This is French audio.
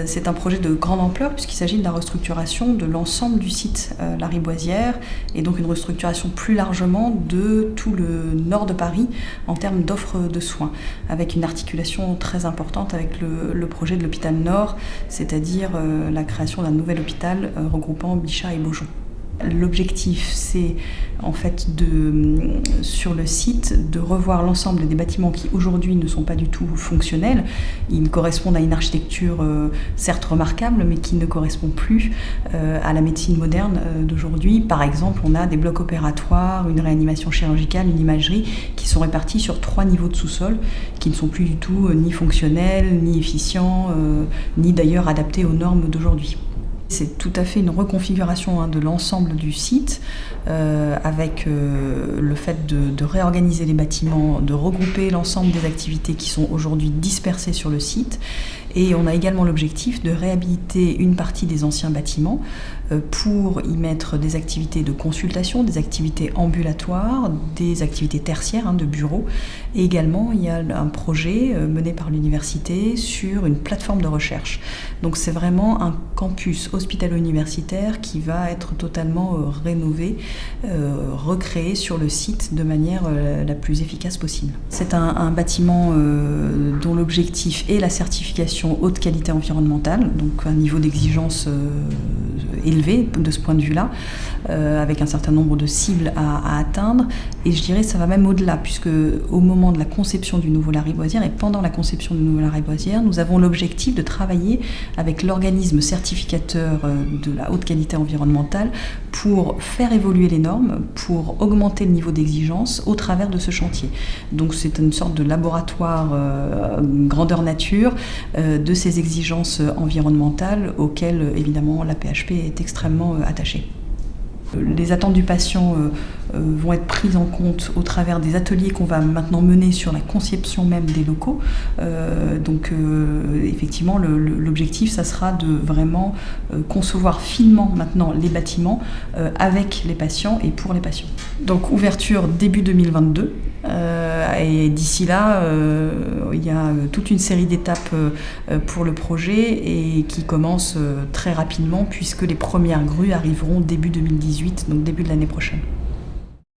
C'est un projet de grande ampleur puisqu'il s'agit de la restructuration de l'ensemble du site Lariboisière et donc une restructuration plus largement de tout le nord de Paris en termes d'offres de soins, avec une articulation très importante avec le projet de l'hôpital Nord, c'est-à-dire la création d'un nouvel hôpital regroupant Bichat et Beaujon. L'objectif, c'est en fait sur le site de revoir l'ensemble des bâtiments qui aujourd'hui ne sont pas du tout fonctionnels. Ils correspondent à une architecture certes remarquable, mais qui ne correspond plus à la médecine moderne d'aujourd'hui. Par exemple, on a des blocs opératoires, une réanimation chirurgicale, une imagerie qui sont répartis sur 3 niveaux de sous-sol, qui ne sont plus du tout ni fonctionnels, ni efficients, ni d'ailleurs adaptés aux normes d'aujourd'hui. C'est tout à fait une reconfiguration de l'ensemble du site avec le fait de réorganiser les bâtiments, de regrouper l'ensemble des activités qui sont aujourd'hui dispersées sur le site. Et on a également l'objectif de réhabiliter une partie des anciens bâtiments pour y mettre des activités de consultation, des activités ambulatoires, des activités tertiaires de bureaux. Et également, il y a un projet mené par l'université sur une plateforme de recherche. Donc c'est vraiment un campus hospitalo-universitaire qui va être totalement rénové, recréé sur le site de manière la plus efficace possible. C'est un bâtiment dont l'objectif est la certification haute qualité environnementale, donc un niveau d'exigence élevé de ce point de vue-là, avec un certain nombre de cibles à atteindre. Et je dirais que ça va même au-delà, puisque au moment de la conception du nouveau Lariboisière et pendant la conception du nouveau Lariboisière, nous avons l'objectif de travailler avec l'organisme certificateur de la haute qualité environnementale pour faire évoluer les normes, pour augmenter le niveau d'exigence au travers de ce chantier. Donc c'est une sorte de laboratoire grandeur nature de ces exigences environnementales auxquelles évidemment la PHP est extrêmement attachée. Les attentes du patient vont être prises en compte au travers des ateliers qu'on va maintenant mener sur la conception même des locaux. Donc effectivement, l'objectif, ça sera de vraiment concevoir finement maintenant les bâtiments avec les patients et pour les patients. Donc ouverture début 2022. Et d'ici là, il y a toute une série d'étapes pour le projet et qui commence très rapidement puisque les premières grues arriveront début 2018, donc début de l'année prochaine.